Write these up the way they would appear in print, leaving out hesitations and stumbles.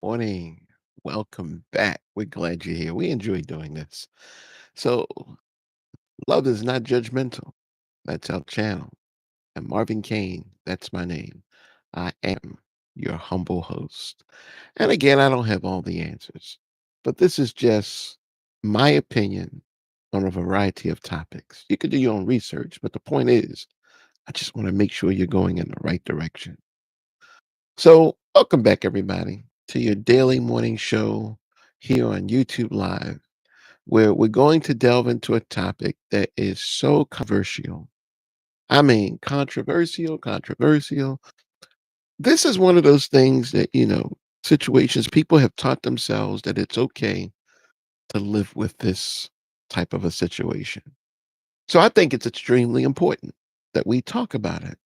Morning. Welcome back. We're glad you're here. We enjoy doing this. So, love is not judgmental. That's our channel. And Marvin Kane, that's my name. I am your humble host. And again, I don't have all the answers, but this is just my opinion on a variety of topics. You could do your own research, but the point is, I just want to make sure you're going in the right direction. So, welcome back, everybody, to your daily morning show here on YouTube Live, where we're going to delve into a topic that is so controversial. I mean, controversial, controversial. This is one of those things that, situations people have taught themselves that it's okay to live with this type of a situation. So, I think it's extremely important that we talk about it.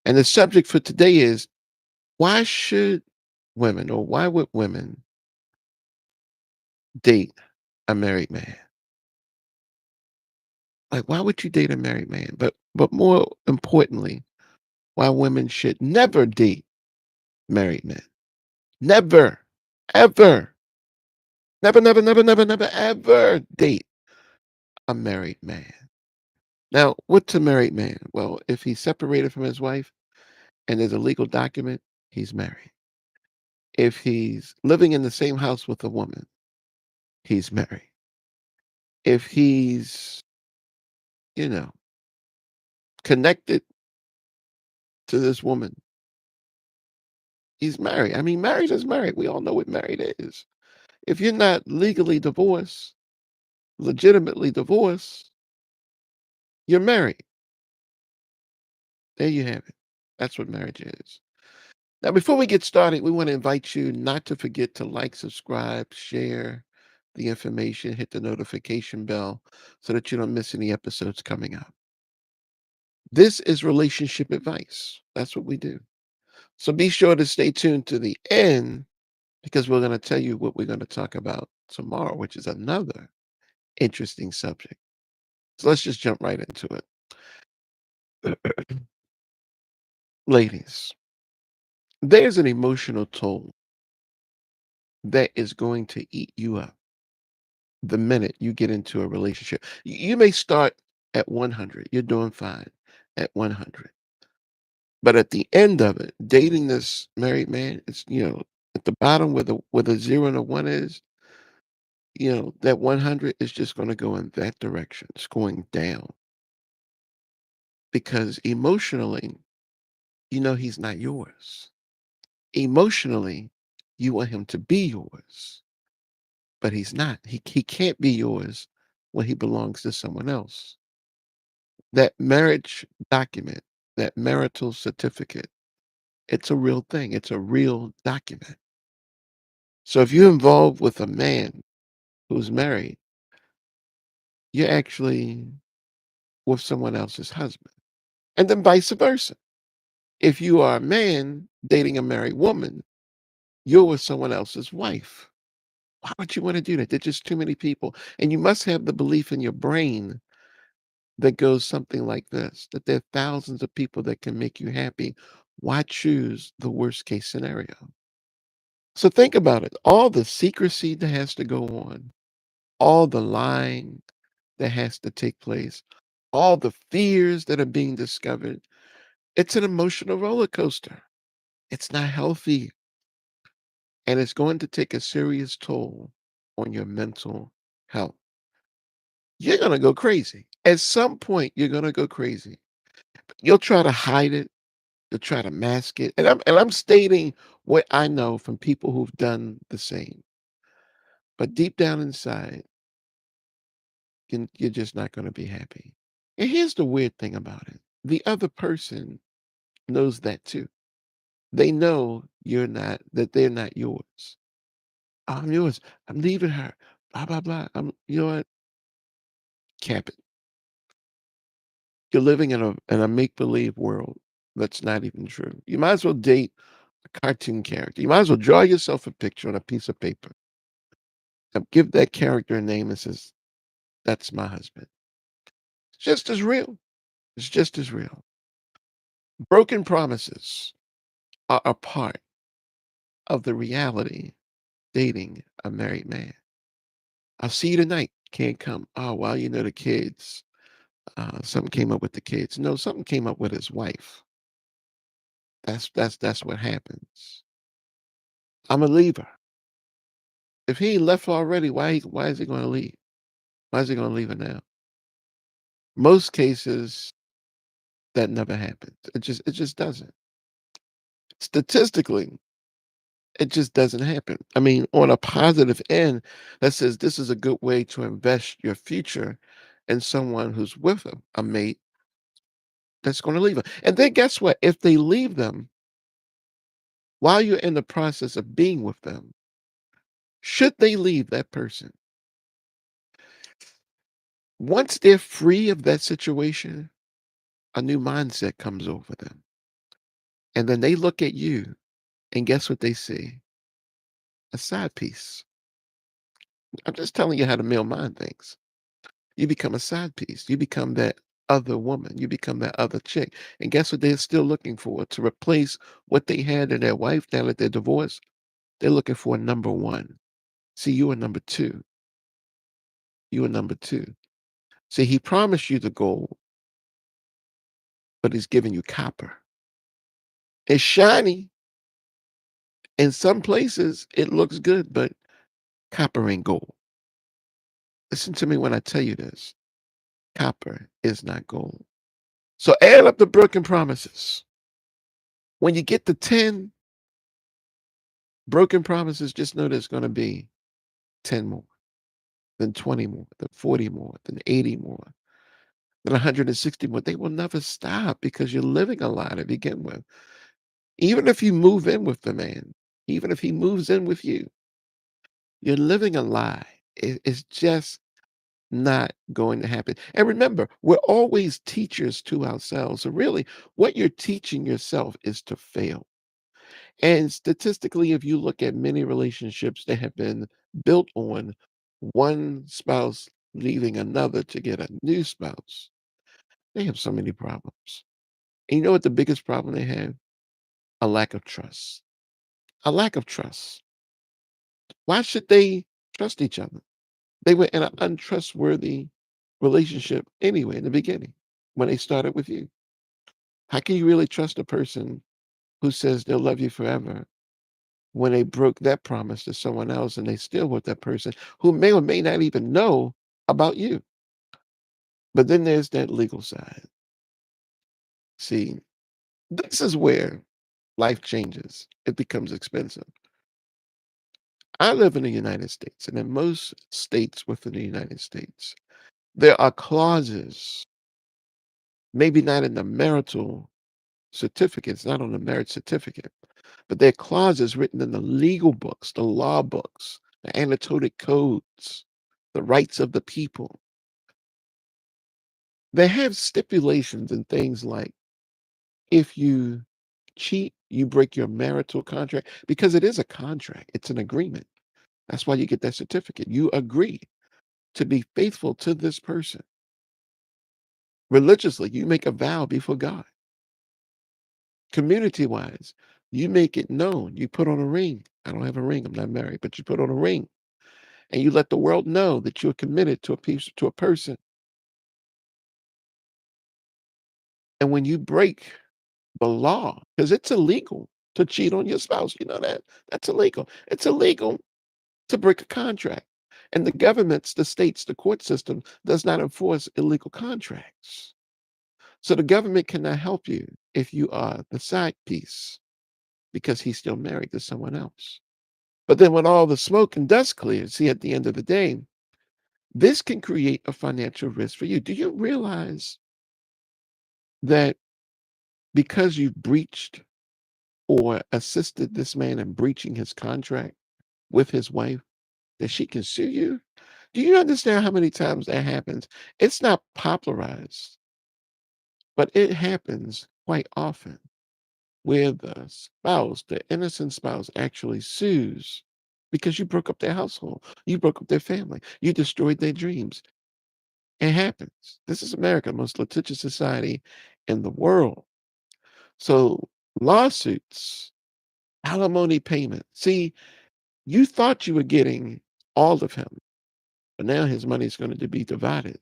And the subject for today is why should women or why would women date a married man? Like, why would you date a married man? But more importantly, why women should never date married men. Never, ever, never, never, never, never, never, ever date a married man. Now, what's a married man? Well, if he's separated from his wife and there's a legal document, he's married. If he's living in the same house with a woman, he's married. If he's, you know, connected to this woman, he's married. I mean, married is married. We all know what married is. If you're not legally divorced, legitimately divorced, you're married. There you have it. That's what marriage is. Now, before we get started, we want to invite you not to forget to like, subscribe, share the information, hit the notification bell so that you don't miss any episodes coming up. This is relationship advice. That's what we do. So be sure to stay tuned to the end because we're going to tell you what we're going to talk about tomorrow, which is another interesting subject. So let's just jump right into it. Ladies, there's an emotional toll that is going to eat you up the minute you get into a relationship. You may start at 100, you're doing fine at 100. But at the end of it, dating this married man, it's, at the bottom where the zero and the one is, that 100 is just going to go in that direction. It's going down because emotionally, he's not yours. Emotionally, you want him to be yours, but he's not. He can't be yours when he belongs to someone else. That marriage document, that marital certificate, it's a real thing. It's a real document. So if you're involved with a man who's married, you're actually with someone else's husband. And then vice versa. If you are a man dating a married woman, you're with someone else's wife. Why would you want to do that? There's just too many people. And you must have the belief in your brain that goes something like this, that there are thousands of people that can make you happy. Why choose the worst case scenario? So think about it. All the secrecy that has to go on, all the lying that has to take place, all the fears that are being discovered. It's an emotional roller coaster. It's not healthy. And it's going to take a serious toll on your mental health. You're going to go crazy. At some point, you're going to go crazy. You'll try to hide it. You'll try to mask it. And I'm stating what I know from people who've done the same. But deep down inside, you're just not going to be happy. And here's the weird thing about it. The other person knows that too. They know that they're not yours. I'm yours. I'm leaving her. Blah, blah, blah. You know what? Cap it. You're living in a make believe world that's not even true. You might as well date a cartoon character. You might as well draw yourself a picture on a piece of paper and give that character a name and says, that's my husband. It's just as real. It's just as real. Broken promises are a part of the reality dating a married man. "I'll see you tonight." Can't come. "Oh, well, you know, the kids, something came up with the kids." No, something came up with his wife. That's what happens. "Imma leave her." If he ain't left already, why is he gonna leave? Why is he gonna leave her now? Most cases, that never happens. It just doesn't. Statistically, it just doesn't happen. I mean, on a positive end, that says this is a good way to invest your future in someone who's with a mate that's gonna leave them. And then guess what? If they leave them while you're in the process of being with them, should they leave that person, once they're free of that situation, a new mindset comes over them. And then they look at you, and guess what they see? A side piece. I'm just telling you how the male mind thinks. You become a side piece. You become that other woman. You become that other chick. And guess what they're still looking for? To replace what they had in their wife now that they're divorced, they're looking for a number one. See, you are number two. You are number two. See, he promised you the gold, but he's giving you copper. It's shiny. In some places, it looks good, but copper ain't gold. Listen to me when I tell you this. Copper is not gold. So add up the broken promises. When you get to 10 broken promises, just know there's going to be 10 more, then 20 more, then 40 more, then 80 more, then 160 more. They will never stop because you're living a lie to begin with. Even if you move in with the man, even if he moves in with you, you're living a lie. It's just not going to happen. And remember, we're always teachers to ourselves. So really, what you're teaching yourself is to fail. And statistically, if you look at many relationships that have been built on one spouse leaving another to get a new spouse, they have so many problems. And you know what the biggest problem they have? A lack of trust. A lack of trust. Why should they trust each other? They were in an untrustworthy relationship anyway in the beginning when they started with you. How can you really trust a person who says they'll love you forever when they broke that promise to someone else and they still with that person who may or may not even know about you? But then there's that legal side. See, this is where life changes. It becomes expensive. I live in the United States, and in most states within the United States, there are clauses, maybe not in the marital certificates, not on the marriage certificate, but there are clauses written in the legal books, the law books, the annotated codes, the rights of the people. They have stipulations and things like if you cheat, you break your marital contract because it is a contract, it's an agreement. That's why you get that certificate. You agree to be faithful to this person. Religiously, you make a vow before God. Community wise, you make it known. You put on a ring. I don't have a ring, I'm not married, but you put on a ring and you let the world know that you're committed to a piece to a person. And when you break the law, because it's illegal to cheat on your spouse, you know that? That's illegal. It's illegal to break a contract. And the governments, the states, the court system does not enforce illegal contracts. So the government cannot help you if you are the side piece because he's still married to someone else. But then when all the smoke and dust clears, see, at the end of the day, this can create a financial risk for you. Do you realize that because you've breached or assisted this man in breaching his contract with his wife, that she can sue you? Do you understand how many times that happens? It's not popularized, but it happens quite often where the spouse, the innocent spouse, actually sues because you broke up their household, you broke up their family, you destroyed their dreams. It happens. This is America, most litigious society in the world. So lawsuits Alimony payment. See, you thought you were getting all of him, but now his money is going to be divided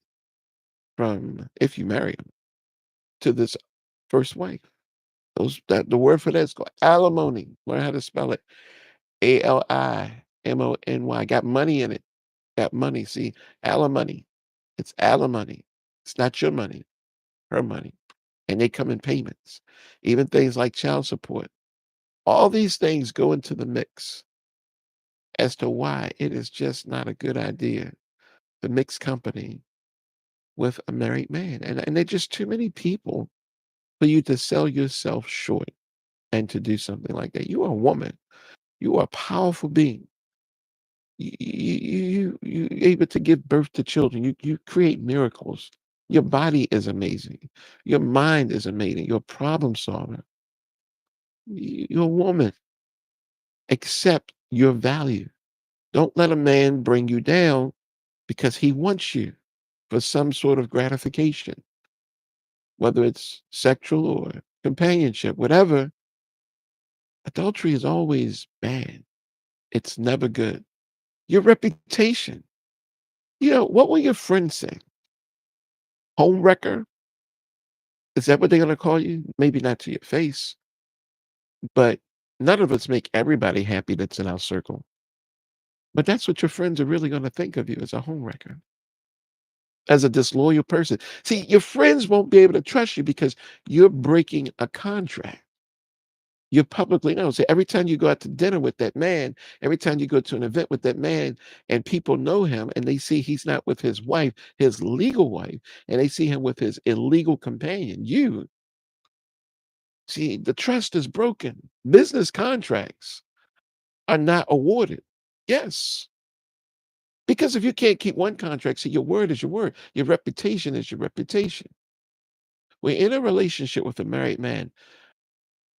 from, if you marry him, to this first wife. Those that the word for that is called alimony. Learn how to spell it. Alimony. Got money in it. Got money. See, alimony. It's alimony. It's not your money, her money. And they come in payments. Even things like child support. All these things go into the mix as to why it is just not a good idea to mix company with a married man. And there're just too many people for you to sell yourself short and to do something like that. You are a woman. You are a powerful being. You able to give birth to children. You create miracles. Your body is amazing. Your mind is amazing. You're a problem solver. You're a woman. Accept your value. Don't let a man bring you down because he wants you for some sort of gratification, whether it's sexual or companionship, whatever. Adultery is always bad. It's never good. Your reputation. What will your friends say? Home wrecker? Is that what they're going to call you? Maybe not to your face, but none of us make everybody happy that's in our circle. But that's what your friends are really going to think of you, as a home wrecker, as a disloyal person. See, your friends won't be able to trust you because you're breaking a contract. You're publicly known. So every time you go out to dinner with that man, every time you go to an event with that man, and people know him and they see he's not with his wife, his legal wife, and they see him with his illegal companion, you see, the trust is broken. Business contracts are not awarded. Yes. Because if you can't keep one contract, see, your word is your word. Your reputation is your reputation. We're in a relationship with a married man.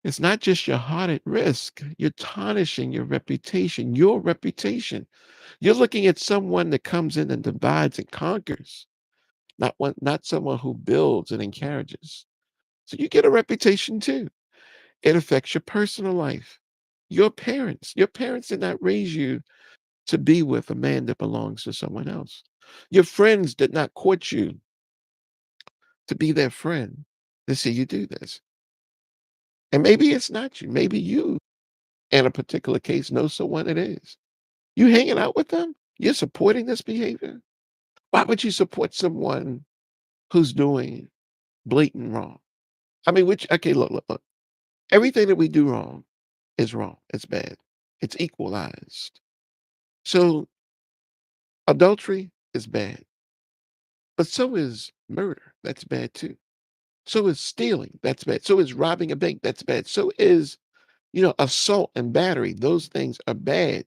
It's not just your heart at risk. You're tarnishing your reputation, your reputation. You're looking at someone that comes in and divides and conquers, not someone who builds and encourages. So you get a reputation too. It affects your personal life. Your parents did not raise you to be with a man that belongs to someone else. Your friends did not court you to be their friend. They see you do this. And maybe it's not you. Maybe you, in a particular case, know someone it is. You hanging out with them? You're supporting this behavior? Why would you support someone who's doing blatant wrong? I mean, okay, look. Everything that we do wrong is wrong. It's bad. It's equalized. So adultery is bad, but so is murder. That's bad too. So is stealing. That's bad. So is robbing a bank. That's bad. So is, assault and battery. Those things are bad.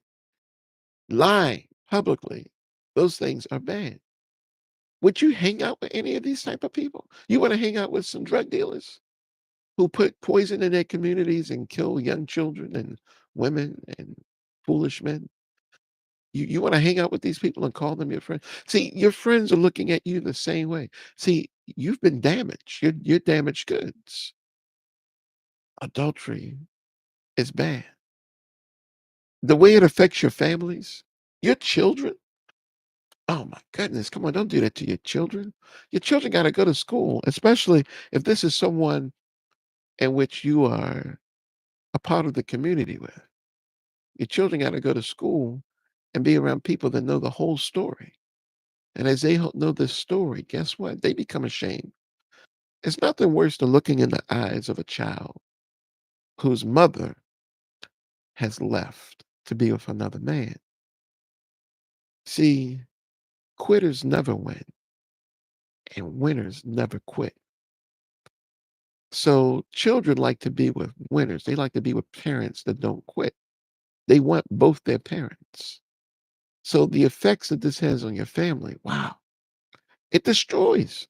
Lying publicly. Those things are bad. Would you hang out with any of these type of people? You want to hang out with some drug dealers who put poison in their communities and kill young children and women and foolish men? You want to hang out with these people and call them your friend? See, your friends are looking at you the same way. See, you've been damaged. You're damaged goods. Adultery is bad. The way it affects your families, your children. Oh my goodness, come on, don't do that to your children. Your children got to go to school, especially if this is someone in which you are a part of the community with. Your children got to go to school and be around people that know the whole story. And as they know this story, guess what? They become ashamed. It's nothing worse than looking in the eyes of a child whose mother has left to be with another man. See, quitters never win, and winners never quit. So children like to be with winners. They like to be with parents that don't quit. They want both their parents. So the effects that this has on your family, wow, it destroys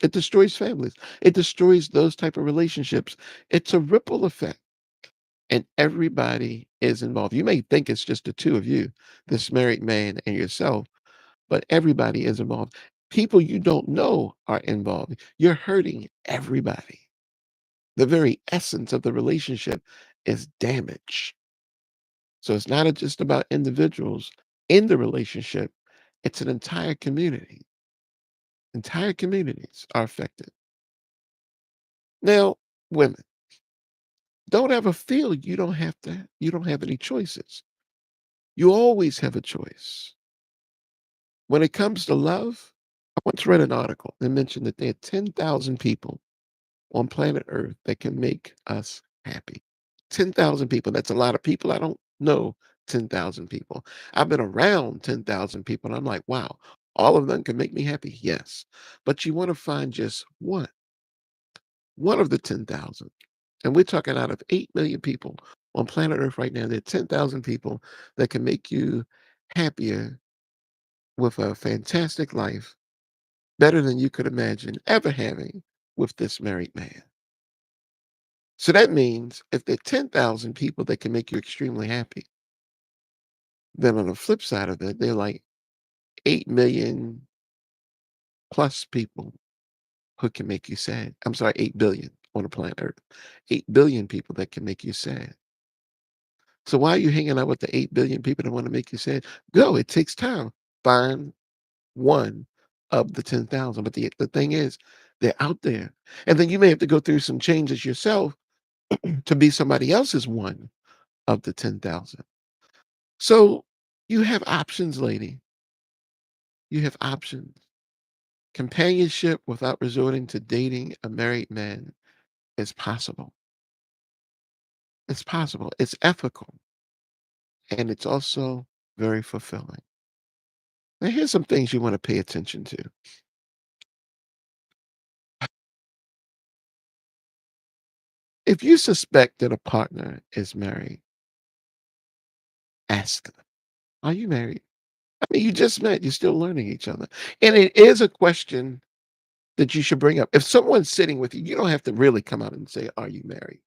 families. It destroys those type of relationships. It's a ripple effect, and everybody is involved. You may think it's just the two of you, this married man and yourself, but everybody is involved. People you don't know are involved. You're hurting everybody. The very essence of the relationship is damage. So it's not just about individuals in the relationship, it's an entire community. Entire communities are affected. Now, women, don't ever feel you don't have any choices. You always have a choice. When it comes to love, I once read an article that mentioned that there are 10,000 people on planet Earth that can make us happy. 10,000 people. That's a lot of people. I don't know 10,000 people. I've been around 10,000 people and I'm like, wow, all of them can make me happy. Yes. But you want to find just one of the 10,000. And we're talking out of 8 million people on planet Earth right now. There are 10,000 people that can make you happier with a fantastic life, better than you could imagine ever having with this married man. So that means if there are 10,000 people that can make you extremely happy, then on the flip side of it, there are like 8 million plus people who can make you sad. I'm sorry, 8 billion on the planet Earth. 8 billion people that can make you sad. So why are you hanging out with the 8 billion people that want to make you sad? Go, it takes time. Find one of the 10,000. But the thing is, they're out there. And then you may have to go through some changes yourself to be somebody else's one of the 10,000. So you have options, lady. You have options. Companionship without resorting to dating a married man is possible. It's possible. It's ethical. And it's also very fulfilling. Now, here's some things you want to pay attention to. If you suspect that a partner is married, ask them, are you married? I mean, you just met, you're still learning each other. And it is a question that you should bring up. If someone's sitting with you, you don't have to really come out and say, are you married?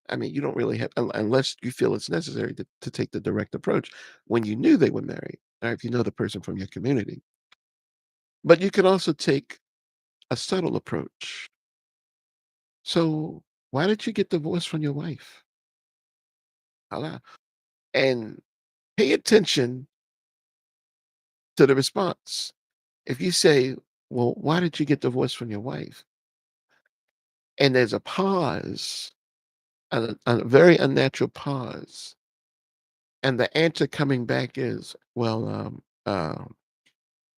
I mean, you don't really have, unless you feel it's necessary to take the direct approach when you knew they were married, or if you know the person from your community. But you can also take a subtle approach. So, why did you get divorced from your wife? Hala. And pay attention to the response. If you say, well, why did you get divorced from your wife? And there's a pause, a very unnatural pause. And the answer coming back is, well,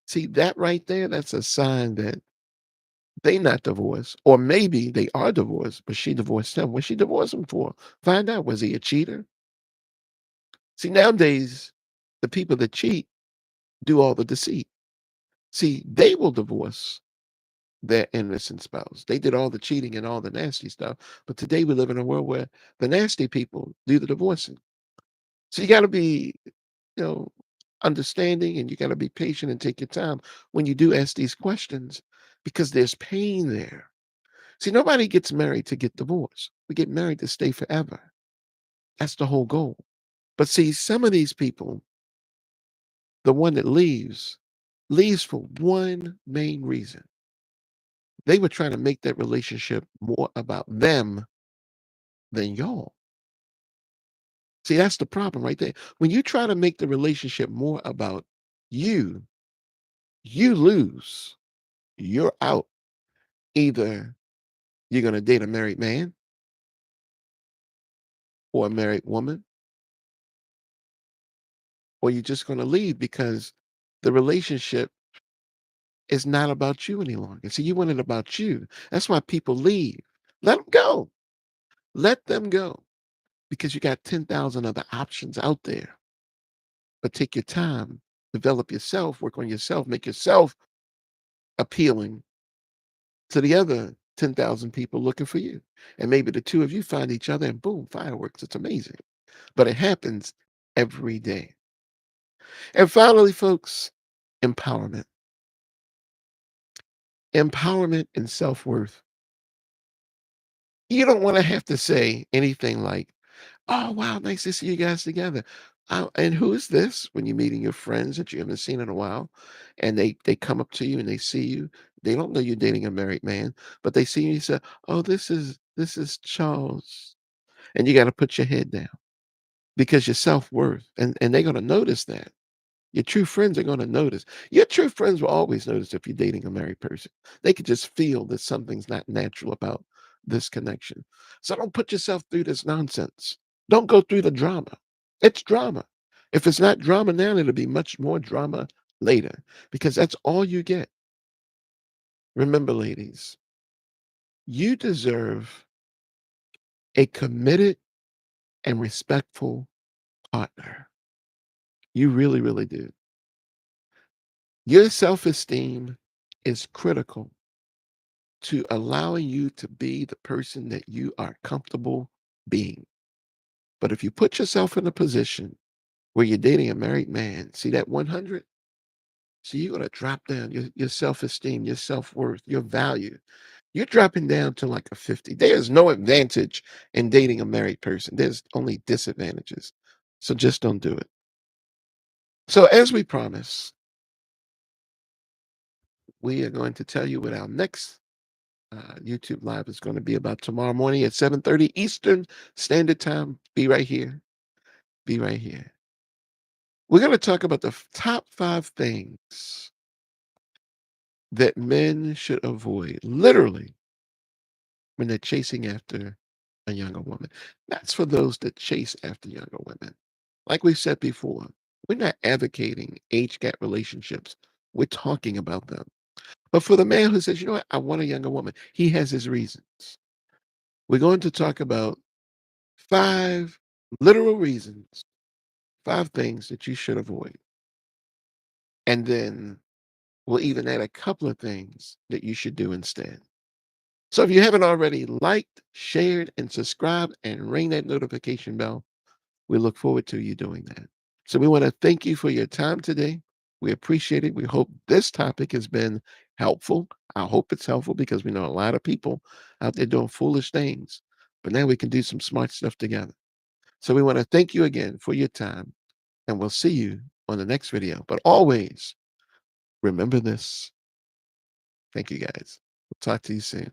see that right there, that's a sign that they not divorced, or maybe they are divorced, but she divorced him. What she divorced him for? Find out, was he a cheater? See, nowadays, the people that cheat do all the deceit. See, they will divorce their innocent spouse. They did all the cheating and all the nasty stuff. But today we live in a world where the nasty people do the divorcing. So you got to be, understanding, and you got to be patient and take your time when you do ask these questions because there's pain there. See, nobody gets married to get divorced. We get married to stay forever. That's the whole goal. But see, some of these people, the one that leaves for one main reason. They were trying to make that relationship more about them than y'all. See, that's the problem right there. When you try to make the relationship more about you, you lose. You're out. Either you're going to date a married man or a married woman, or you're just going to leave because the relationship is not about you any longer. See, you want it about you. That's why people leave. Let them go. Let them go because you got 10,000 other options out there. But take your time, develop yourself, work on yourself, make yourself appealing to the other 10,000 people looking for you. And maybe the two of you find each other and boom, fireworks. It's amazing. But it happens every day. And finally, folks, empowerment. Empowerment and self worth. You don't want to have to say anything like, oh, wow, nice to see you guys together. And who is this? When you're meeting your friends that you haven't seen in a while, and they come up to you and they see you. They don't know you're dating a married man, but they see you and say, "Oh, this is Charles," and you got to put your head down. because your self-worth, and they're gonna notice that. Your true friends are gonna notice. Your true friends will always notice if you're dating a married person. They could just feel that something's not natural about this connection. So don't put yourself through this nonsense. Don't go through the drama. It's drama. If it's not drama now, it'll be much more drama later because that's all you get. Remember, ladies, you deserve a committed and respectful partner. You really, really do. Your self esteem is critical to allowing you to be the person that you are comfortable being. But if you put yourself in a position where you're dating a married man, see that 100? So you're going to drop down your self esteem, your self worth, your value. You're dropping down to like a 50. There's no advantage in dating a married person, there's only disadvantages. So just don't do it. So, as we promised, we are going to tell you what our next YouTube Live is going to be about tomorrow morning at 7:30 Eastern Standard Time. Be right here. Be right here. We're going to talk about the top 5 things that men should avoid, literally, when they're chasing after a younger woman. That's for those that chase after younger women. Like we said before, we're not advocating age gap relationships. We're talking about them. But for the man who says, you know what, I want a younger woman, he has his reasons. We're going to talk about 5 literal reasons, 5 things that you should avoid. And then we'll even add a couple of things that you should do instead. So if you haven't already liked, shared, and subscribed and ring that notification bell, we look forward to you doing that. So we want to thank you for your time today. We appreciate it. We hope this topic has been helpful. I hope it's helpful because we know a lot of people out there doing foolish things, but now we can do some smart stuff together. So we want to thank you again for your time, and we'll see you on the next video. But always remember this. Thank you guys. We'll talk to you soon.